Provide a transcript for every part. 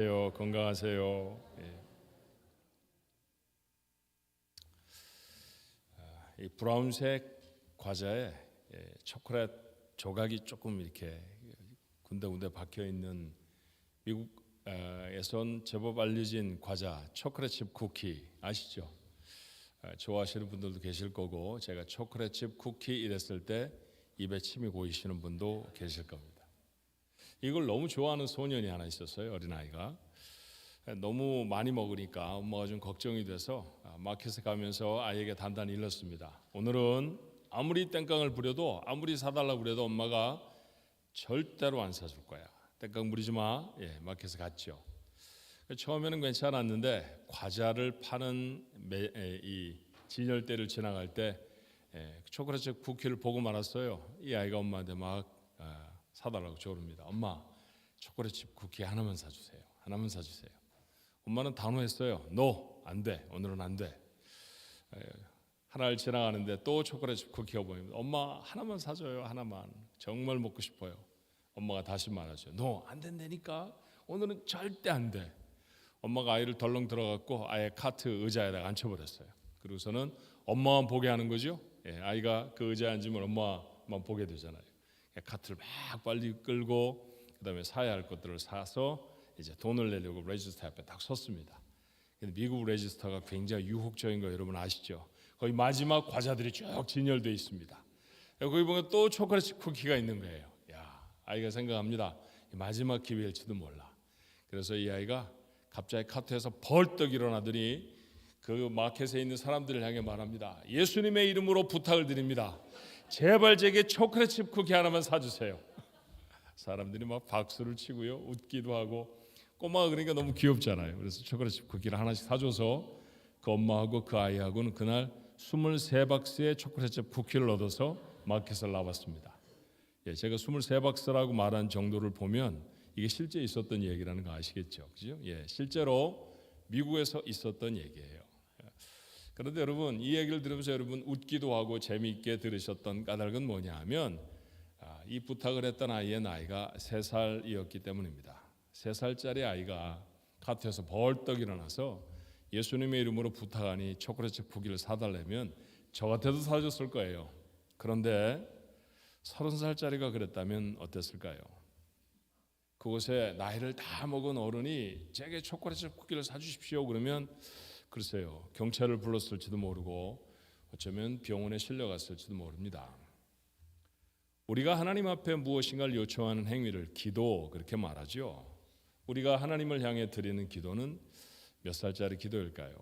건강하세요. 이 브라운색 과자에 초콜릿 조각이 조금 이렇게 군데군데 박혀 있는 미국에선 제법 알려진 과자 초콜릿 칩 쿠키 아시죠? 좋아하시는 분들도 계실 거고, 제가 초콜릿 칩 쿠키 이랬을 때 입에 침이 고이시는 분도 계실 겁니다. 이걸 너무 좋아하는 소년이 하나 있었어요. 어린아이가 너무 많이 먹으니까 엄마가 좀 걱정이 돼서 마켓에 가면서 아이에게 단단히 일렀습니다. 오늘은 아무리 땡깡을 부려도, 아무리 사달라고 그래도 엄마가 절대로 안 사줄 거야. 땡깡 부리지 마. 마켓에 갔죠. 처음에는 괜찮았는데 과자를 파는 이 진열대를 지나갈 때 초콜릿 쿠키를 보고 말았어요. 이 아이가 엄마한테 막 사달라고 조릅니다. 엄마, 초콜릿 칩 쿠키 하나만 사주세요. 하나만 사주세요. 엄마는 단호했어요. No, 안 돼. 오늘은 안 돼. 하나를 지나가는데 또 초콜릿 칩 쿠키가 보입니다. 엄마, 하나만 사줘요. 하나만. 정말 먹고 싶어요. 엄마가 다시 말하죠. No, 안 된다니까. 오늘은 절대 안 돼. 엄마가 아이를 덜렁 들어갔고 아예 카트 의자에다가 앉혀버렸어요. 그리고서는 엄마만 보게 하는 거죠. 아이가 그 의자에 앉으면 엄마만 보게 되잖아요. 카트를 막 빨리 끌고 그다음에 사야 할 것들을 사서 이제 돈을 내려고 레지스터 앞에 딱 섰습니다. 근데 미국 레지스터가 굉장히 유혹적인 거 여러분 아시죠? 거기 마지막 과자들이 쭉 진열되어 있습니다. 거기 보면 또 초콜릿 쿠키가 있는 거예요. 아이가 생각합니다. 마지막 기회일지도 몰라. 그래서 이 아이가 갑자기 카트에서 벌떡 일어나더니 그 마켓에 있는 사람들을 향해 말합니다. 예수님의 이름으로 부탁을 드립니다. 제발 제게 초콜릿 칩 쿠키 하나만 사주세요. 사람들이 막 박수를 치고요, 웃기도 하고, 꼬마가 그러니까 너무 귀엽잖아요. 그래서 초콜릿 칩 쿠키를 하나씩 사줘서 그 엄마하고 그 아이하고는 그날 23박스의 초콜릿 칩 쿠키를 얻어서 마켓을 나왔습니다. 제가 23박스라고 말한 정도를 보면 이게 실제 있었던 얘기라는 거 아시겠죠? 그죠? 실제로 미국에서 있었던 얘기예요. 그런데 여러분, 이 얘기를 들으면서 여러분 웃기도 하고 재미있게 들으셨던 까닭은 뭐냐 하면 이 부탁을 했던 아이의 나이가 3살이었기 때문입니다. 3살짜리 아이가 카트에서 벌떡 일어나서 예수님의 이름으로 부탁하니 초콜릿 쿠키를 사달라면 저 같아도 사줬을 거예요. 그런데 30살짜리가 그랬다면 어땠을까요? 그곳에 나이를 다 먹은 어른이 제게 초콜릿 쿠키를 사주십시오 그러면 글쎄요, 경찰을 불렀을지도 모르고 어쩌면 병원에 실려갔을지도 모릅니다. 우리가 하나님 앞에 무엇인가를 요청하는 행위를 기도 그렇게 말하죠. 우리가 하나님을 향해 드리는 기도는 몇 살짜리 기도일까요?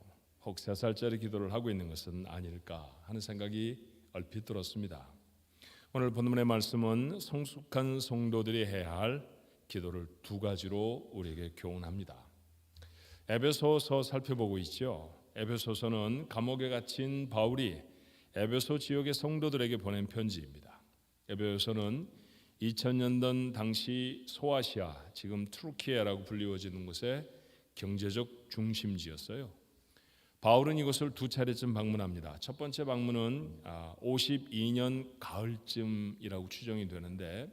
혹 3살짜리 기도를 하고 있는 것은 아닐까 하는 생각이 얼핏 들었습니다. 오늘 본문의 말씀은 성숙한 성도들이 해야 할 기도를 2가지로 우리에게 교훈합니다. 에베소서 살펴보고 있죠. 에베소서는 감옥에 갇힌 바울이 에베소 지역의 성도들에게 보낸 편지입니다. 에베소는 2000년 당시 소아시아, 지금 투르키예라고 불리워지는 곳의 경제적 중심지였어요. 바울은 이곳을 2차례쯤 방문합니다. 첫 번째 방문은 52년 가을쯤이라고 추정이 되는데,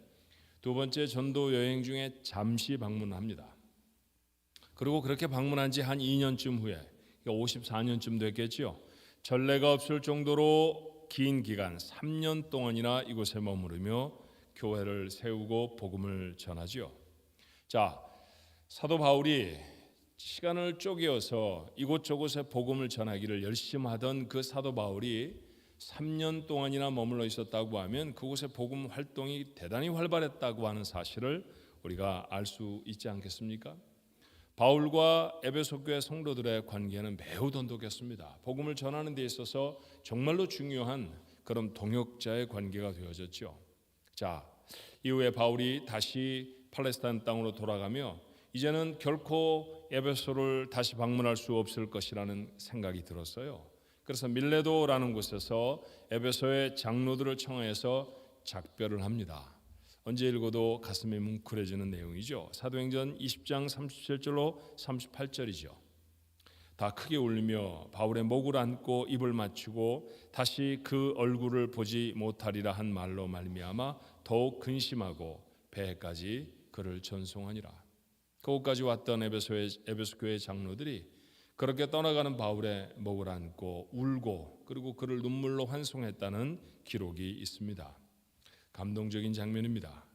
두 번째 전도 여행 중에 잠시 방문합니다. 그리고 그렇게 방문한 지 한 2년쯤 후에 54년쯤 됐겠죠. 전례가 없을 정도로 긴 기간 3년 동안이나 이곳에 머무르며 교회를 세우고 복음을 전하죠. 자, 사도 바울이 시간을 쪼개어서 이곳저곳에 복음을 전하기를 열심히 하던 그 사도 바울이 3년 동안이나 머물러 있었다고 하면 그곳의 복음 활동이 대단히 활발했다고 하는 사실을 우리가 알 수 있지 않겠습니까? 바울과 에베소 교회 성도들의 관계는 매우 돈독했습니다. 복음을 전하는 데 있어서 정말로 중요한 그런 동역자의 관계가 되어졌죠. 자, 이후에 바울이 다시 팔레스타인 땅으로 돌아가며 이제는 결코 에베소를 다시 방문할 수 없을 것이라는 생각이 들었어요. 그래서 밀레도라는 곳에서 에베소의 장로들을 청하여서 작별을 합니다. 언제 읽어도 가슴이 뭉클해지는 내용이죠. 사도행전 20장 37절로 38절이죠. 다 크게 울며 바울의 목을 안고 입을 맞추고 다시 그 얼굴을 보지 못하리라 한 말로 말미암아 더욱 근심하고 배에까지 그를 전송하니라. 그곳까지 왔던 에베소 교회 장로들이 그렇게 떠나가는 바울의 목을 안고 울고 그리고 그를 눈물로 환송했다는 기록이 있습니다. 감동적인 장면입니다.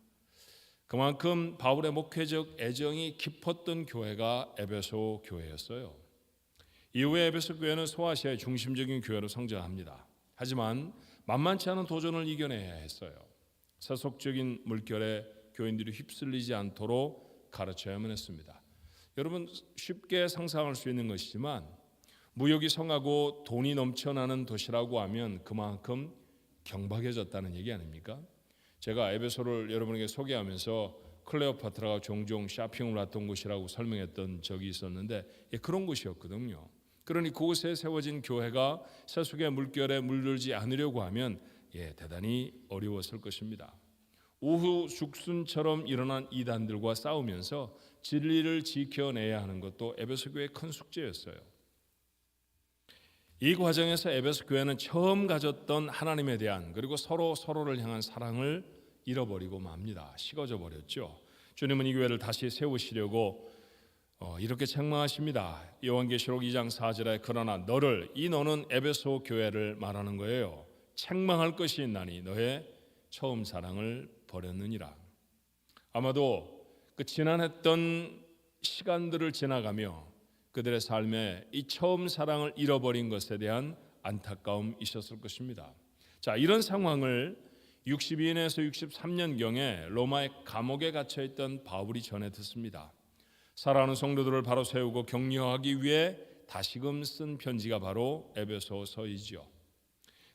그만큼 바울의 목회적 애정이 깊었던 교회가 에베소 교회였어요. 이후에 에베소 교회는 소아시아의 중심적인 교회로 성장합니다. 하지만 만만치 않은 도전을 이겨내야 했어요. 세속적인 물결에 교인들이 휩쓸리지 않도록 가르쳐야만 했습니다. 여러분, 쉽게 상상할 수 있는 것이지만 무역이 성하고 돈이 넘쳐나는 도시라고 하면 그만큼 경박해졌다는 얘기 아닙니까? 제가 에베소를 여러분에게 소개하면서 클레오파트라가 종종 쇼핑을 왔던 곳이라고 설명했던 적이 있었는데 그런 곳이었거든요. 그러니 그곳에 세워진 교회가 세속의 물결에 물들지 않으려고 하면 대단히 어려웠을 것입니다. 오후 죽순처럼 일어난 이단들과 싸우면서 진리를 지켜내야 하는 것도 에베소 교회의 큰 숙제였어요. 이 과정에서 에베소 교회는 처음 가졌던 하나님에 대한 그리고 서로를 향한 사랑을 잃어버리고 맙니다. 식어져 버렸죠. 주님은 이 교회를 다시 세우시려고 이렇게 책망하십니다. 요한계시록 2장 4절에 그러나 너는 에베소 교회를 말하는 거예요. 책망할 것이 있나니 너의 처음 사랑을 버렸느니라. 아마도 그 지난했던 시간들을 지나가며 그들의 삶에 이 처음 사랑을 잃어버린 것에 대한 안타까움이 있었을 것입니다. 자, 이런 상황을 62년에서 63년경에 로마의 감옥에 갇혀있던 바울이 전해 듣습니다. 사랑하는 성도들을 바로 세우고 격려하기 위해 다시금 쓴 편지가 바로 에베소서이지요.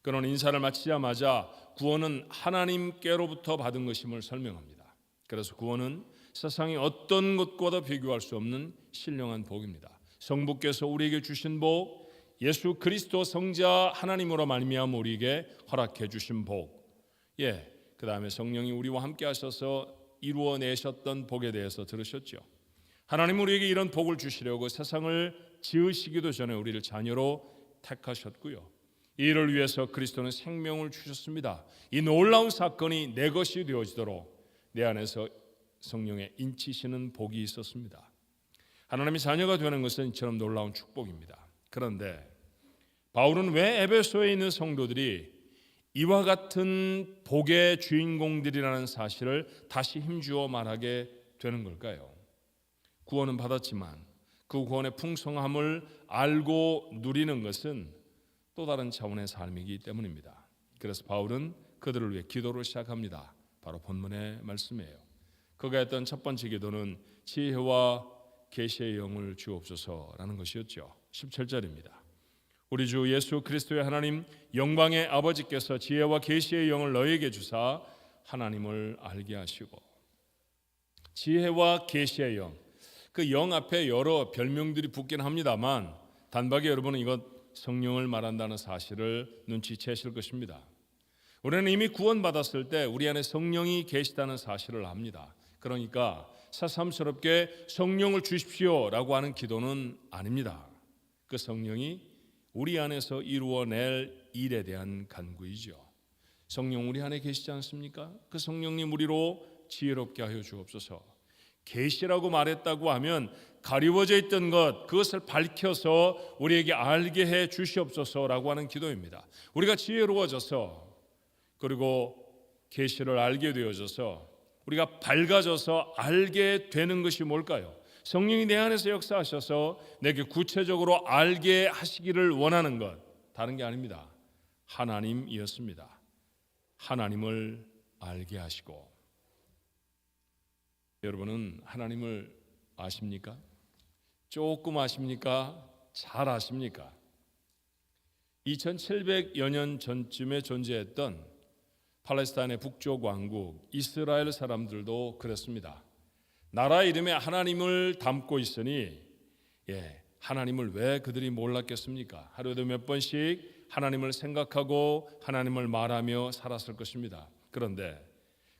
그런 인사를 마치자마자 구원은 하나님께로부터 받은 것임을 설명합니다. 그래서 구원은 세상의 어떤 것과도 비교할 수 없는 신령한 복입니다. 성부께서 우리에게 주신 복, 예수 그리스도 성자 하나님으로 말미암아 우리에게 허락해 주신 복, 그 다음에 성령이 우리와 함께 하셔서 이루어내셨던 복에 대해서 들으셨죠. 하나님은 우리에게 이런 복을 주시려고 세상을 지으시기도 전에 우리를 자녀로 택하셨고요. 이 일을 위해서 그리스도는 생명을 주셨습니다. 이 놀라운 사건이 내 것이 되어지도록 내 안에서 성령의 인치시는 복이 있었습니다. 하나님의 자녀가 되는 것은 이처럼 놀라운 축복입니다. 그런데 바울은 왜 에베소에 있는 성도들이 이와 같은 복의 주인공들이라는 사실을 다시 힘주어 말하게 되는 걸까요? 구원은 받았지만 그 구원의 풍성함을 알고 누리는 것은 또 다른 차원의 삶이기 때문입니다. 그래서 바울은 그들을 위해 기도를 시작합니다. 바로 본문의 말씀이에요. 그가 했던 첫 번째 기도는 지혜와 계시의 영을 주옵소서라는 것이었죠. 17절입니다. 우리 주 예수 그리스도의 하나님 영광의 아버지께서 지혜와 계시의 영을 너에게 주사 하나님을 알게 하시고. 지혜와 계시의 영, 그 영 앞에 여러 별명들이 붙긴 합니다만 단박에 여러분은 이것 성령을 말한다는 사실을 눈치채실 것입니다. 우리는 이미 구원받았을 때 우리 안에 성령이 계시다는 사실을 압니다. 그러니까 새삼스럽게 성령을 주십시오라고 하는 기도는 아닙니다. 그 성령이 우리 안에서 이루어낼 일에 대한 간구이죠. 성령 우리 안에 계시지 않습니까? 그 성령님 우리로 지혜롭게 하여 주옵소서. 계시라고 말했다고 하면 가리워져 있던 것, 그것을 밝혀서 우리에게 알게 해 주시옵소서라고 하는 기도입니다. 우리가 지혜로워져서 그리고 계시를 알게 되어져서 우리가 밝아져서 알게 되는 것이 뭘까요? 성령이 내 안에서 역사하셔서 내게 구체적으로 알게 하시기를 원하는 것, 다른 게 아닙니다. 하나님이었습니다. 하나님을 알게 하시고. 여러분은 하나님을 아십니까? 조금 아십니까? 잘 아십니까? 2700여 년 전쯤에 존재했던 팔레스타인의 북쪽 왕국 이스라엘 사람들도 그랬습니다. 나라 이름에 하나님을 담고 있으니 하나님을 왜 그들이 몰랐겠습니까? 하루에도 몇 번씩 하나님을 생각하고 하나님을 말하며 살았을 것입니다. 그런데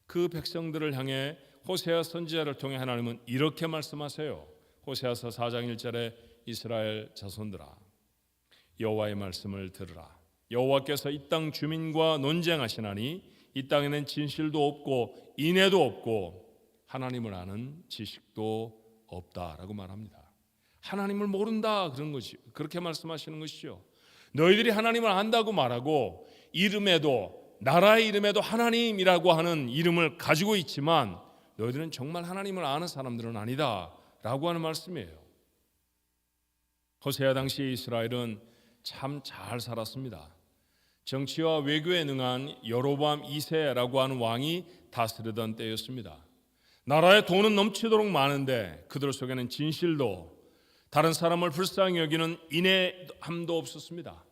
그 백성들을 향해 호세아 선지자를 통해 하나님은 이렇게 말씀하세요. 호세아서 4장 1절에 이스라엘 자손들아 여호와의 말씀을 들으라. 여호와께서 이 땅 주민과 논쟁하시나니 이 땅에는 진실도 없고 인애도 없고 하나님을 아는 지식도 없다라고 말합니다. 하나님을 모른다 그런 것이 그렇게 말씀하시는 것이죠. 너희들이 하나님을 안다고 말하고 이름에도 나라의 이름에도 하나님이라고 하는 이름을 가지고 있지만 너희들은 정말 하나님을 아는 사람들은 아니다라고 하는 말씀이에요. 호세아 당시 이스라엘은 참 잘 살았습니다. 정치와 외교에 능한 여로보암 2세라고 하는 왕이 다스리던 때였습니다. 나라에 돈은 넘치도록 많은데 그들 속에는 진실도 다른 사람을 불쌍히 여기는 인내함도 없었습니다.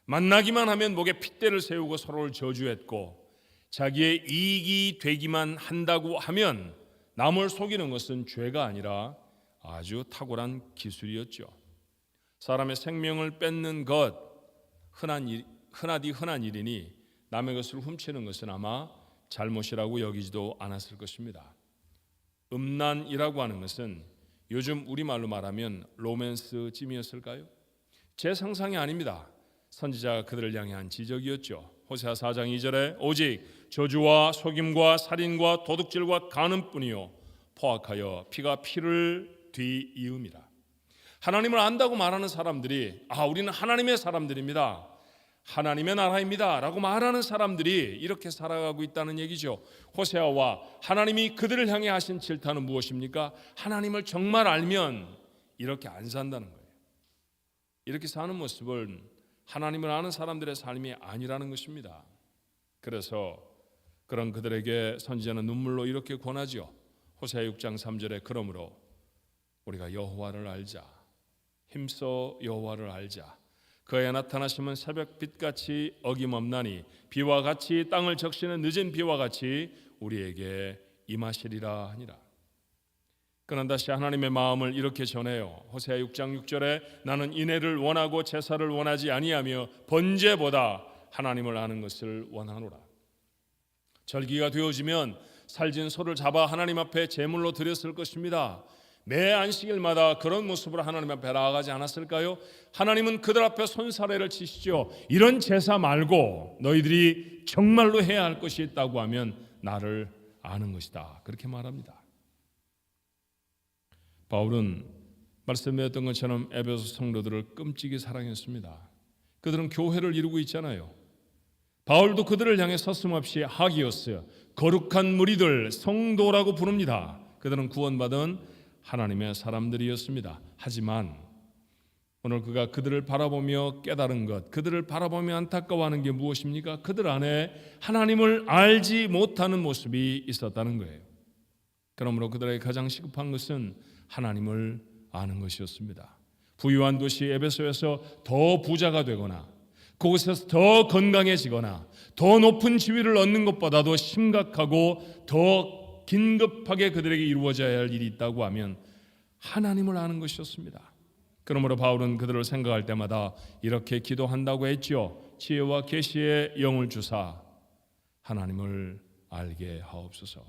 만나기만 하면 목에 핏대를 세우고 서로를 저주했고 자기의 이익이 되기만 한다고 하면 남을 속이는 것은 죄가 아니라 아주 탁월한 기술이었죠. 사람의 생명을 뺏는 것 흔하디 흔한 일이니 남의 것을 훔치는 것은 아마 잘못이라고 여기지도 않았을 것입니다. 음란이라고 하는 것은 요즘 우리말로 말하면 로맨스 찜이었을까요? 제 상상이 아닙니다. 선지자가 그들을 향해 한 지적이었죠. 호세아 4장 2절에 오직 저주와 속임과 살인과 도둑질과 간음뿐이요 포악하여 피가 피를 뒤이음이라. 하나님을 안다고 말하는 사람들이 우리는 하나님의 사람들입니다. 하나님의 나라입니다 라고 말하는 사람들이 이렇게 살아가고 있다는 얘기죠. 호세아와 하나님이 그들을 향해 하신 질타는 무엇입니까? 하나님을 정말 알면 이렇게 안 산다는 거예요. 이렇게 사는 모습은 하나님을 아는 사람들의 삶이 아니라는 것입니다. 그래서 그런 그들에게 선지자는 눈물로 이렇게 권하죠. 호세아 6장 3절에 그러므로 우리가 여호와를 알자, 힘써 여호와를 알자. 그의 나타나심은 새벽빛같이 어김없나니 비와 같이 땅을 적시는 늦은 비와 같이 우리에게 임하시리라 하니라. 그는 다시 하나님의 마음을 이렇게 전해요. 호세아 6장 6절에 나는 인애를 원하고 제사를 원하지 아니하며 번제보다 하나님을 아는 것을 원하노라. 절기가 되어지면 살진 소를 잡아 하나님 앞에 제물로 드렸을 것입니다. 매 안식일마다 그런 모습으로 하나님 앞에 나아가지 않았을까요? 하나님은 그들 앞에 손사래를 치시죠. 이런 제사 말고 너희들이 정말로 해야 할 것이 있다고 하면 나를 아는 것이다. 그렇게 말합니다. 바울은 말씀드렸던 것처럼 에베소 성도들을 끔찍이 사랑했습니다. 그들은 교회를 이루고 있잖아요. 바울도 그들을 향해 서슴없이 하기오스, 거룩한 무리들, 성도라고 부릅니다. 그들은 구원받은 하나님의 사람들이었습니다. 하지만 오늘 그가 그들을 바라보며 깨달은 것, 그들을 바라보며 안타까워하는 게 무엇입니까? 그들 안에 하나님을 알지 못하는 모습이 있었다는 거예요. 그러므로 그들에게 가장 시급한 것은 하나님을 아는 것이었습니다. 부유한 도시 에베소에서 더 부자가 되거나 그곳에서 더 건강해지거나 더 높은 지위를 얻는 것보다도 심각하고 더 긴급하게 그들에게 이루어져야 할 일이 있다고 하면 하나님을 아는 것이었습니다. 그러므로 바울은 그들을 생각할 때마다 이렇게 기도한다고 했죠. 지혜와 계시의 영을 주사 하나님을 알게 하옵소서.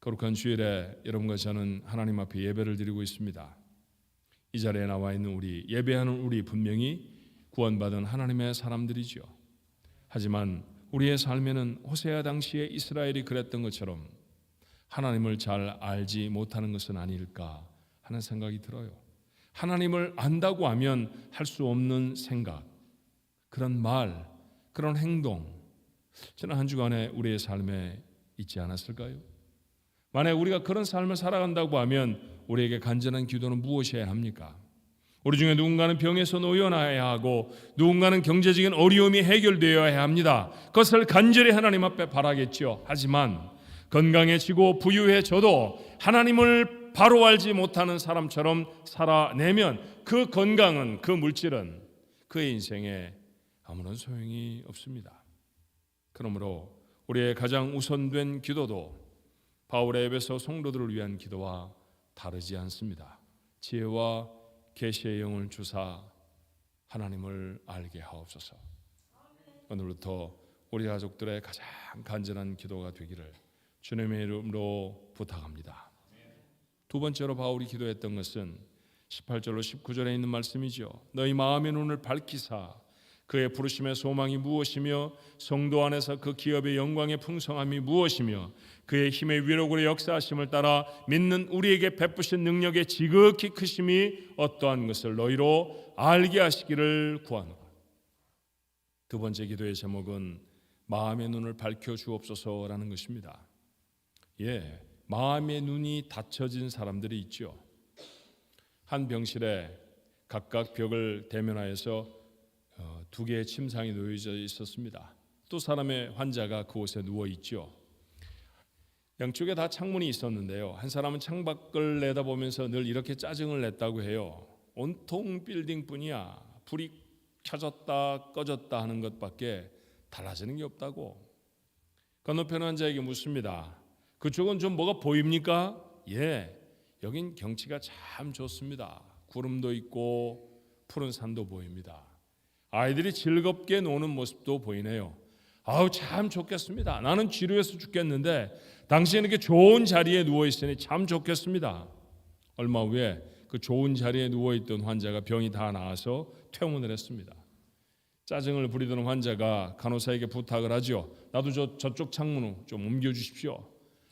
거룩한 주일에 여러분과 저는 하나님 앞에 예배를 드리고 있습니다. 이 자리에 나와 있는 우리, 예배하는 우리 분명히 구원받은 하나님의 사람들이죠. 하지만 우리의 삶에는 호세아 당시에 이스라엘이 그랬던 것처럼 하나님을 잘 알지 못하는 것은 아닐까 하는 생각이 들어요. 하나님을 안다고 하면 할 수 없는 생각, 그런 말, 그런 행동, 지난 한 주간에 우리의 삶에 있지 않았을까요? 만약 우리가 그런 삶을 살아간다고 하면 우리에게 간절한 기도는 무엇이어야 합니까? 우리 중에 누군가는 병에서 놓여나야 하고 누군가는 경제적인 어려움이 해결되어야 합니다. 그것을 간절히 하나님 앞에 바라겠죠. 하지만 건강해지고 부유해져도 하나님을 바로 알지 못하는 사람처럼 살아내면 그 건강은, 그 물질은 그의 인생에 아무런 소용이 없습니다. 그러므로 우리의 가장 우선된 기도도 바울의 에베소 성도들을 위한 기도와 다르지 않습니다. 지혜와 계시의 영을 주사 하나님을 알게 하옵소서. 오늘부터 우리 가족들의 가장 간절한 기도가 되기를 주님의 이름으로 부탁합니다. 두 번째로 바울이 기도했던 것은 18절로 19절에 있는 말씀이죠. 너희 마음의 눈을 밝히사 그의 부르심의 소망이 무엇이며 성도 안에서 그 기업의 영광의 풍성함이 무엇이며 그의 힘의 위력으로 역사하심을 따라 믿는 우리에게 베푸신 능력의 지극히 크심이 어떠한 것을 너희로 알게 하시기를 구하노라. 두 번째 기도의 제목은 마음의 눈을 밝혀 주옵소서라는 것입니다. 마음의 눈이 닫혀진 사람들이 있죠. 한 병실에 각각 벽을 대면하여서 두 개의 침상이 놓여져 있었습니다. 또 사람의 환자가 그곳에 누워 있죠. 양쪽에 다 창문이 있었는데요. 한 사람은 창밖을 내다보면서 늘 이렇게 짜증을 냈다고 해요. 온통 빌딩뿐이야. 불이 켜졌다 꺼졌다 하는 것밖에 달라지는 게 없다고. 건너편 환자에게 묻습니다. 그쪽은 좀 뭐가 보입니까? 여긴 경치가 참 좋습니다. 구름도 있고 푸른 산도 보입니다. 아이들이 즐겁게 노는 모습도 보이네요. 아우 참 좋겠습니다. 나는 지루해서 죽겠는데 당신은 이렇게 좋은 자리에 누워 있으니 참 좋겠습니다. 얼마 후에 그 좋은 자리에 누워 있던 환자가 병이 다 나아서 퇴원을 했습니다. 짜증을 부리던 환자가 간호사에게 부탁을 하죠. 나도 저쪽 창문을 좀 옮겨 주십시오.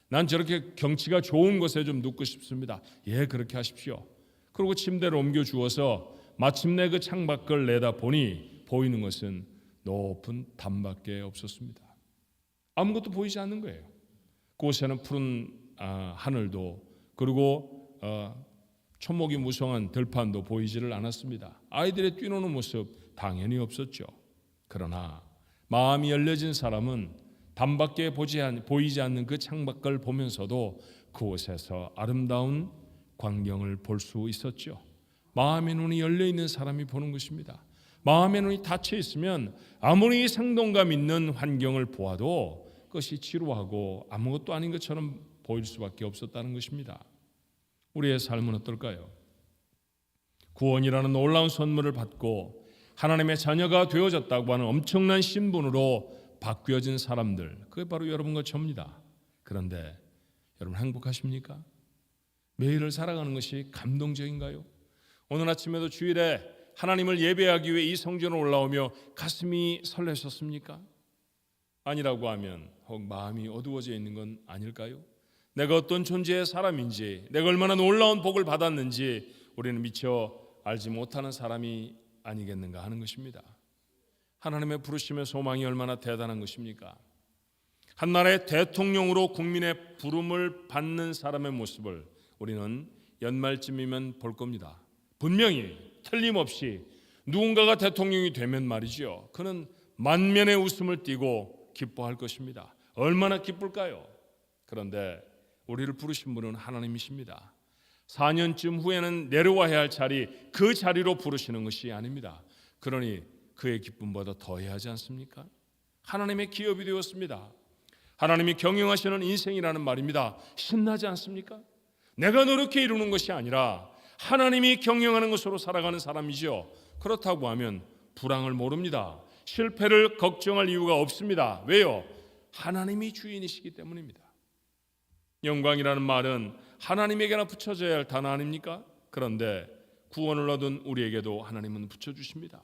난 저렇게 경치가 좋은 곳에 좀 눕고 싶습니다. 그렇게 하십시오. 그리고 침대를 옮겨 주어서 마침내 그 창밖을 내다보니 보이는 것은 높은 담밖에 없었습니다. 아무것도 보이지 않는 거예요. 그곳에는 푸른 하늘도 그리고 초목이 무성한 들판도 보이지를 않았습니다. 아이들의 뛰노는 모습 당연히 없었죠. 그러나 마음이 열려진 사람은 담밖에 보이지 않는 그 창밖을 보면서도 그곳에서 아름다운 광경을 볼 수 있었죠. 마음의 눈이 열려 있는 사람이 보는 것입니다. 마음의 눈이 닫혀 있으면 아무리 생동감 있는 환경을 보아도 그것이 지루하고 아무것도 아닌 것처럼 보일 수밖에 없었다는 것입니다. 우리의 삶은 어떨까요? 구원이라는 놀라운 선물을 받고 하나님의 자녀가 되어졌다고 하는 엄청난 신분으로 바뀌어진 사람들, 그게 바로 여러분과 저입니다. 그런데 여러분 행복하십니까? 매일을 살아가는 것이 감동적인가요? 오늘 아침에도 주일에 하나님을 예배하기 위해 이 성전으로 올라오며 가슴이 설레셨습니까? 아니라고 하면 혹 마음이 어두워져 있는 건 아닐까요? 내가 어떤 존재의 사람인지, 내가 얼마나 놀라운 복을 받았는지 우리는 미처 알지 못하는 사람이 아니겠는가 하는 것입니다. 하나님의 부르심의 소망이 얼마나 대단한 것입니까? 한 나라의 대통령으로 국민의 부름을 받는 사람의 모습을 우리는 연말쯤이면 볼 겁니다. 분명히 틀림없이 누군가가 대통령이 되면 말이죠, 그는 만면의 웃음을 띠고 기뻐할 것입니다. 얼마나 기쁠까요? 그런데 우리를 부르신 분은 하나님이십니다. 4년쯤 후에는 내려와야 할 자리, 그 자리로 부르시는 것이 아닙니다. 그러니 그의 기쁨보다 더해야 하지 않습니까? 하나님의 기업이 되었습니다. 하나님이 경영하시는 인생이라는 말입니다. 신나지 않습니까? 내가 노력해 이루는 것이 아니라 하나님이 경영하는 것으로 살아가는 사람이죠. 그렇다고 하면 불황을 모릅니다. 실패를 걱정할 이유가 없습니다. 왜요? 하나님이 주인이시기 때문입니다. 영광이라는 말은 하나님에게나 붙여져야 할 단어 아닙니까? 그런데 구원을 얻은 우리에게도 하나님은 붙여주십니다.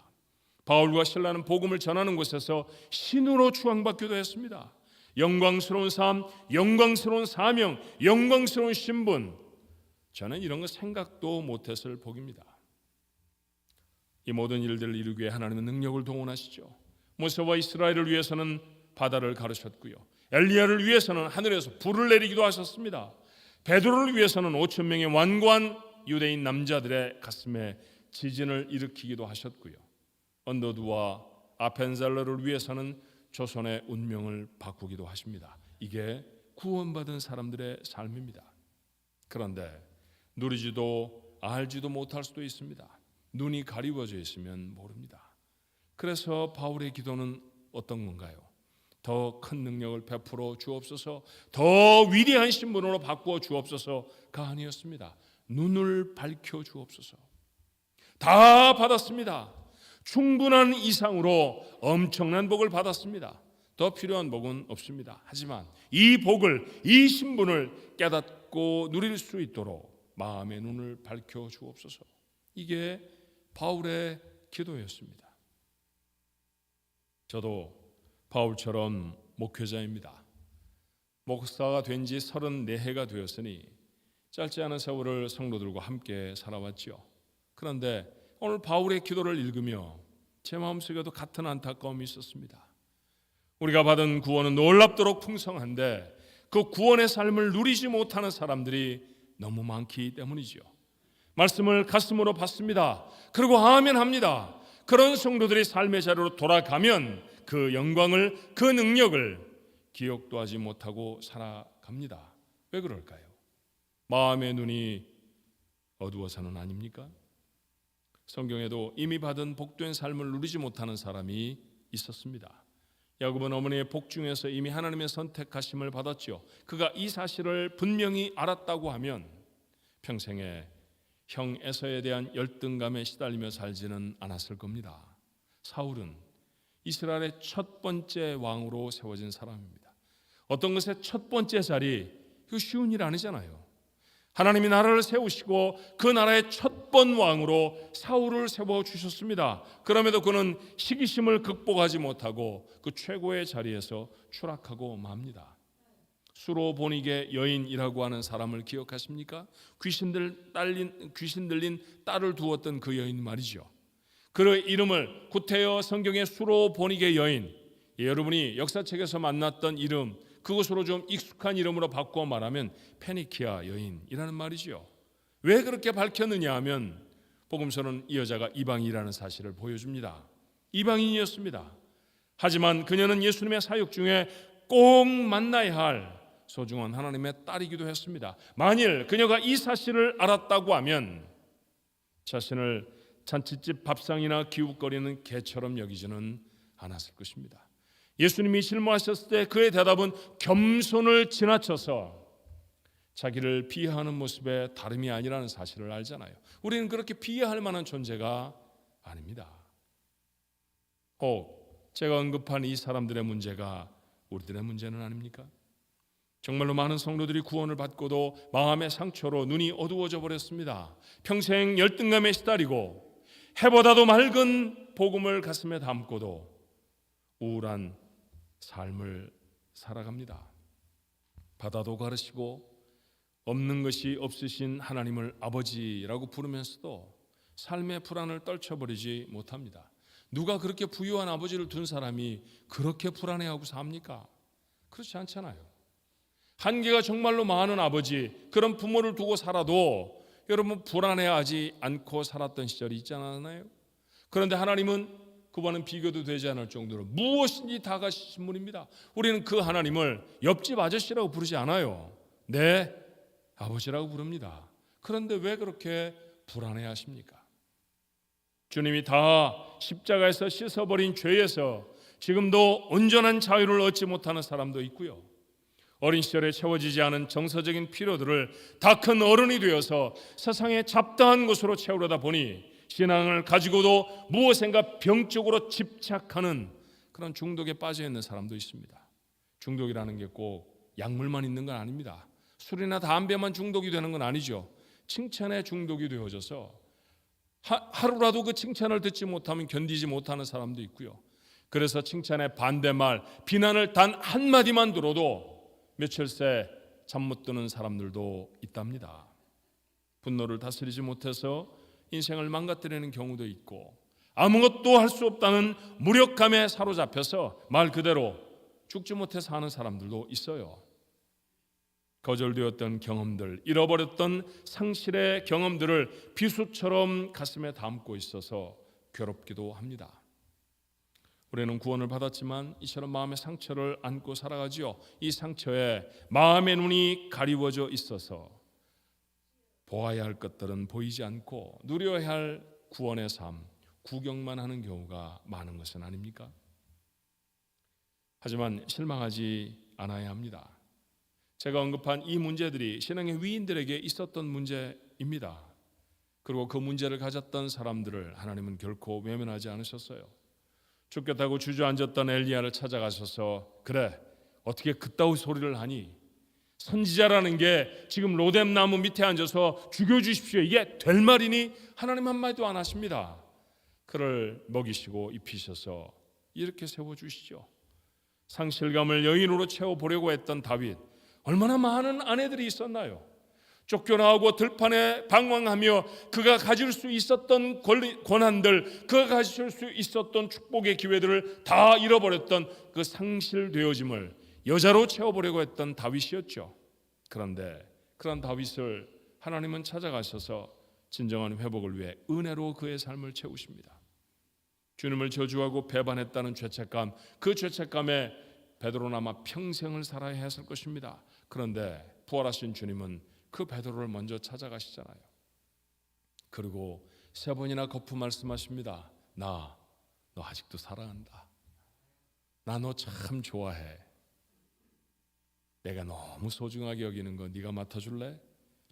바울과 실라는 복음을 전하는 곳에서 신으로 추앙받기도 했습니다. 영광스러운 삶, 영광스러운 사명, 영광스러운 신분, 저는 이런 거 생각도 못했을 복입니다. 이 모든 일들을 이루기 위해 하나님은 능력을 동원하시죠. 모세와 이스라엘을 위해서는 바다를 가르셨고요, 엘리야를 위해서는 하늘에서 불을 내리기도 하셨습니다. 베드로를 위해서는 5천 명의 완고한 유대인 남자들의 가슴에 지진을 일으키기도 하셨고요, 언더두와 아펜살러를 위해서는 조선의 운명을 바꾸기도 하십니다. 이게 구원받은 사람들의 삶입니다. 그런데 누리지도 알지도 못할 수도 있습니다. 눈이 가리워져 있으면 모릅니다. 그래서 바울의 기도는 어떤 건가요? 더 큰 능력을 베풀어 주옵소서, 더 위대한 신분으로 바꾸어 주옵소서가 아니었습니다. 눈을 밝혀 주옵소서. 다 받았습니다. 충분한 이상으로 엄청난 복을 받았습니다. 더 필요한 복은 없습니다. 하지만 이 복을, 이 신분을 깨닫고 누릴 수 있도록 마음의 눈을 밝혀 주옵소서. 이게 바울의 기도였습니다. 저도 바울처럼 목회자입니다. 목사가 된 지 34해가 되었으니 짧지 않은 세월을 성도들과 함께 살아왔죠. 그런데 오늘 바울의 기도를 읽으며 제 마음속에도 같은 안타까움이 있었습니다. 우리가 받은 구원은 놀랍도록 풍성한데 그 구원의 삶을 누리지 못하는 사람들이 너무 많기 때문이죠. 말씀을 가슴으로 받습니다. 그리고 아멘 합니다. 그런 성도들이 삶의 자리로 돌아가면 그 영광을, 그 능력을 기억도 하지 못하고 살아갑니다. 왜 그럴까요? 마음의 눈이 어두워서는 아닙니까? 성경에도 이미 받은 복된 삶을 누리지 못하는 사람이 있었습니다. 야곱은 어머니의 복 중에서 이미 하나님의 선택하심을 받았죠. 그가 이 사실을 분명히 알았다고 하면 평생에 형 에서에 대한 열등감에 시달리며 살지는 않았을 겁니다. 사울은 이스라엘의 첫 번째 왕으로 세워진 사람입니다. 어떤 것의 첫 번째 자리, 이거 쉬운 일 아니잖아요. 하나님이 나라를 세우시고 그 나라의 첫 번 왕으로 사울을 세워주셨습니다. 그럼에도 그는 시기심을 극복하지 못하고 그 최고의 자리에서 추락하고 맙니다. 수로보닉의 여인이라고 하는 사람을 기억하십니까? 귀신 들린 딸을 두었던 그 여인 말이죠. 그 이름을 구태여 성경의 수로보닉의 여인, 여러분이 역사책에서 만났던 이름, 그것으로 좀 익숙한 이름으로 바꿔 말하면 페니키아 여인이라는 말이죠. 왜 그렇게 밝혔느냐 하면 복음서는 이 여자가 이방인이라는 사실을 보여줍니다. 이방인이었습니다. 하지만 그녀는 예수님의 사역 중에 꼭 만나야 할 소중한 하나님의 딸이기도 했습니다. 만일 그녀가 이 사실을 알았다고 하면 자신을 잔치집 밥상이나 기웃거리는 개처럼 여기지는 않았을 것입니다. 예수님이 질문하셨을 때 그의 대답은 겸손을 지나쳐서 자기를 비하하는 모습의 다름이 아니라는 사실을 알잖아요. 우리는 그렇게 비하할 만한 존재가 아닙니다. 혹 제가 언급한 이 사람들의 문제가 우리들의 문제는 아닙니까? 정말로 많은 성도들이 구원을 받고도 마음의 상처로 눈이 어두워져 버렸습니다. 평생 열등감에 시달리고 해보다도 맑은 복음을 가슴에 담고도 우울한 삶을 살아갑니다. 바다도 가르시고 없는 것이 없으신 하나님을 아버지라고 부르면서도 삶의 불안을 떨쳐버리지 못합니다. 누가 그렇게 부유한 아버지를 둔 사람이 그렇게 불안해하고 삽니까? 그렇지 않잖아요. 한계가 정말로 많은 아버지, 그런 부모를 두고 살아도 여러분 불안해하지 않고 살았던 시절이 있지 않았나요? 그런데 하나님은 그와는 비교도 되지 않을 정도로 무엇인지 다 가지신 분입니다. 우리는 그 하나님을 옆집 아저씨라고 부르지 않아요. 네, 아버지라고 부릅니다. 그런데 왜 그렇게 불안해하십니까? 주님이 다 십자가에서 씻어버린 죄에서 지금도 온전한 자유를 얻지 못하는 사람도 있고요. 어린 시절에 채워지지 않은 정서적인 필요들을 다 큰 어른이 되어서 세상의 잡다한 것으로 채우려다 보니 신앙을 가지고도 무엇인가 병적으로 집착하는 그런 중독에 빠져 있는 사람도 있습니다. 중독이라는 게 꼭 약물만 있는 건 아닙니다. 술이나 담배만 중독이 되는 건 아니죠. 칭찬에 중독이 되어져서 하루라도 그 칭찬을 듣지 못하면 견디지 못하는 사람도 있고요. 그래서 칭찬의 반대말, 비난을 단 한마디만 들어도 며칠 새 잠 못 드는 사람들도 있답니다. 분노를 다스리지 못해서 인생을 망가뜨리는 경우도 있고 아무것도 할 수 없다는 무력감에 사로잡혀서 말 그대로 죽지 못해 사는 사람들도 있어요. 거절되었던 경험들, 잃어버렸던 상실의 경험들을 비수처럼 가슴에 담고 있어서 괴롭기도 합니다. 우리는 구원을 받았지만 이처럼 마음의 상처를 안고 살아가지요. 이 상처에 마음의 눈이 가리워져 있어서 보아야 할 것들은 보이지 않고 누려야 할 구원의 삶, 구경만 하는 경우가 많은 것은 아닙니까? 하지만 실망하지 않아야 합니다. 제가 언급한 이 문제들이 신앙의 위인들에게 있었던 문제입니다. 그리고 그 문제를 가졌던 사람들을 하나님은 결코 외면하지 않으셨어요. 죽겠다고 주저앉았던 엘리야를 찾아가셔서 그래 어떻게 그따위 소리를 하니? 선지자라는 게 지금 로뎀나무 밑에 앉아서 죽여주십시오. 이게 될 말이니? 하나님 한마디도 안 하십니다. 그를 먹이시고 입히셔서 이렇게 세워주시죠. 상실감을 여인으로 채워보려고 했던 다윗, 얼마나 많은 아내들이 있었나요? 쫓겨나오고 들판에 방황하며 그가 가질 수 있었던 권한들, 그가 가질 수 있었던 축복의 기회들을 다 잃어버렸던 그 상실되어짐을 여자로 채워보려고 했던 다윗이었죠. 그런데 그런 다윗을 하나님은 찾아가셔서 진정한 회복을 위해 은혜로 그의 삶을 채우십니다. 주님을 저주하고 배반했다는 죄책감, 그 죄책감에 베드로는 아마 평생을 살아야 했을 것입니다. 그런데 부활하신 주님은 그 베드로를 먼저 찾아가시잖아요. 그리고 3번이나 거푸 말씀하십니다. 너 아직도 사랑한다. 나 너 참 좋아해. 내가 너무 소중하게 여기는 거 네가 맡아줄래?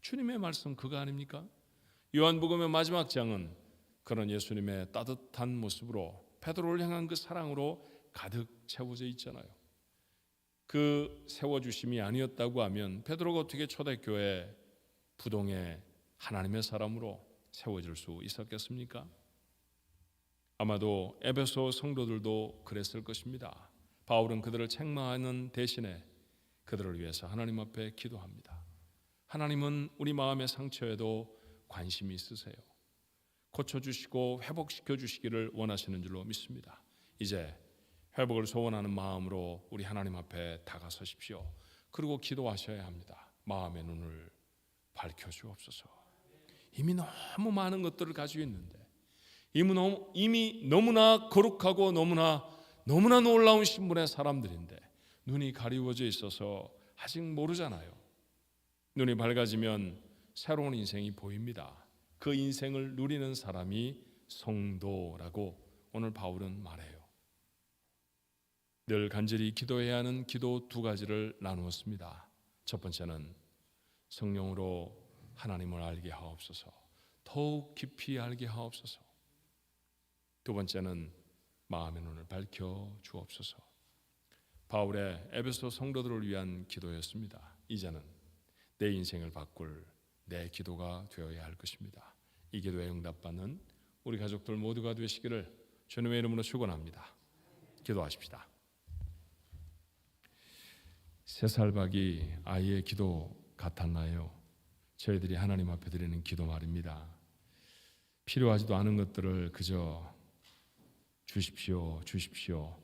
주님의 말씀 그거 아닙니까? 요한복음의 마지막 장은 그런 예수님의 따뜻한 모습으로 베드로를 향한 그 사랑으로 가득 채워져 있잖아요. 그 세워주심이 아니었다고 하면 베드로가 어떻게 초대교회 부동의 하나님의 사람으로 세워질 수 있었겠습니까? 아마도 에베소 성도들도 그랬을 것입니다. 바울은 그들을 책망하는 대신에 그들을 위해서 하나님 앞에 기도합니다. 하나님은 우리 마음의 상처에도 관심이 있으세요. 고쳐주시고 회복시켜 주시기를 원하시는 줄로 믿습니다. 이제 회복을 소원하는 마음으로 우리 하나님 앞에 다가서십시오. 그리고 기도하셔야 합니다. 마음의 눈을 밝혀주옵소서. 이미 너무 많은 것들을 가지고 있는데 이미 너무나 거룩하고 너무나 놀라운 신분의 사람들인데 눈이 가리워져 있어서 아직 모르잖아요. 눈이 밝아지면 새로운 인생이 보입니다. 그 인생을 누리는 사람이 성도라고 오늘 바울은 말해요. 늘 간절히 기도해야 하는 기도 2가지를 나누었습니다. 첫 번째는 성령으로 하나님을 알게 하옵소서. 더욱 깊이 알게 하옵소서. 두 번째는 마음의 눈을 밝혀 주옵소서. 바울의 에베소 성도들을 위한 기도였습니다. 이제는 내 인생을 바꿀 내 기도가 되어야 할 것입니다. 이 기도에 응답받는 우리 가족들 모두가 되시기를 주님의 이름으로 축원합니다. 기도하십시다. 3살박이 아이의 기도 같았나요? 저희들이 하나님 앞에 드리는 기도 말입니다. 필요하지도 않은 것들을 그저 주십시오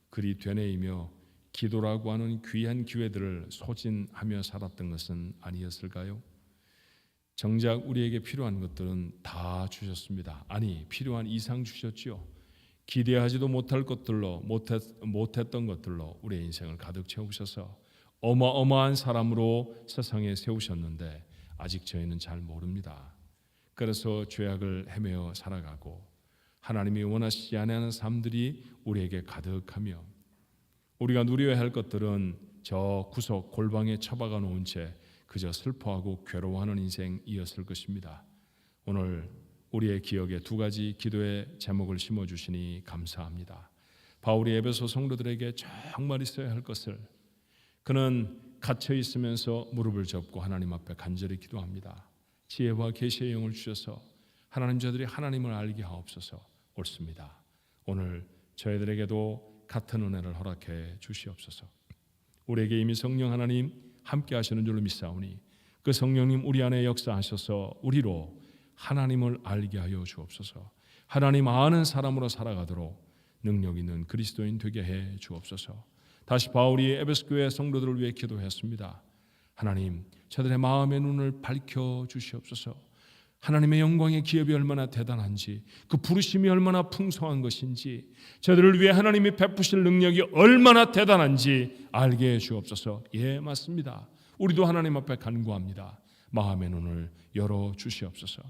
그리 되뇌이며 기도라고 하는 귀한 기회들을 소진하며 살았던 것은 아니었을까요? 정작 우리에게 필요한 것들은 다 주셨습니다. 아니, 필요한 이상 주셨지요. 기대하지도 못할 것들로 못했던 것들로 우리의 인생을 가득 채우셔서 어마어마한 사람으로 세상에 세우셨는데 아직 저희는 잘 모릅니다. 그래서 죄악을 헤매어 살아가고 하나님이 원하시지 않는 삶들이 우리에게 가득하며 우리가 누려야 할 것들은 저 구석 골방에 처박아 놓은 채 그저 슬퍼하고 괴로워하는 인생이었을 것입니다. 오늘 우리의 기억에 2가지 기도의 제목을 심어주시니 감사합니다. 바울이 에베소 성도들에게 정말 있어야 할 것을 그는 갇혀 있으면서 무릎을 접고 하나님 앞에 간절히 기도합니다. 지혜와 계시의 영을 주셔서 하나님 저들이 하나님을 알게 하옵소서. 옳습니다. 오늘 저희들에게도 같은 은혜를 허락해 주시옵소서. 우리에게 이미 성령 하나님 함께 하시는 줄로 믿사오니 그 성령님 우리 안에 역사하셔서 우리로 하나님을 알게 하여 주옵소서. 하나님 아는 사람으로 살아가도록 능력 있는 그리스도인 되게 해 주옵소서. 다시 바울이 에베소 교회 성도들을 위해 기도했습니다. 하나님, 저들의 마음의 눈을 밝혀 주시옵소서. 하나님의 영광의 기업이 얼마나 대단한지, 그 부르심이 얼마나 풍성한 것인지, 저들을 위해 하나님이 베푸실 능력이 얼마나 대단한지 알게 해 주옵소서. 예, 맞습니다. 우리도 하나님 앞에 간구합니다. 마음의 눈을 열어 주시옵소서.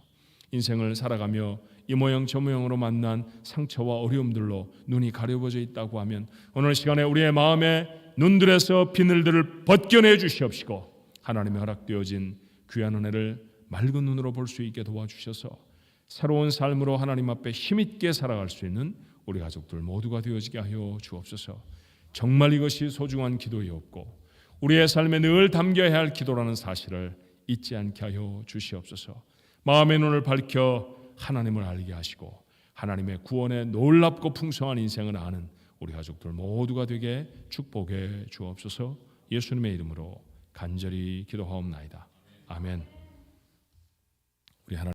인생을 살아가며 이 모양 저 모양으로 만난 상처와 어려움들로 눈이 가려워져 있다고 하면 오늘 시간에 우리의 마음의 눈들에서 비늘들을 벗겨내 주시옵시고 하나님의 허락되어진 귀한 은혜를 맑은 눈으로 볼 수 있게 도와주셔서 새로운 삶으로 하나님 앞에 힘있게 살아갈 수 있는 우리 가족들 모두가 되어지게 하여 주옵소서. 정말 이것이 소중한 기도였고 우리의 삶에 늘 담겨야 할 기도라는 사실을 잊지 않게 하여 주시옵소서. 마음의 눈을 밝혀 하나님을 알게 하시고 하나님의 구원의 놀랍고 풍성한 인생을 아는 우리 가족들 모두가 되게 축복해 주옵소서. 예수님의 이름으로 간절히 기도하옵나이다. 아멘. 우리 하나님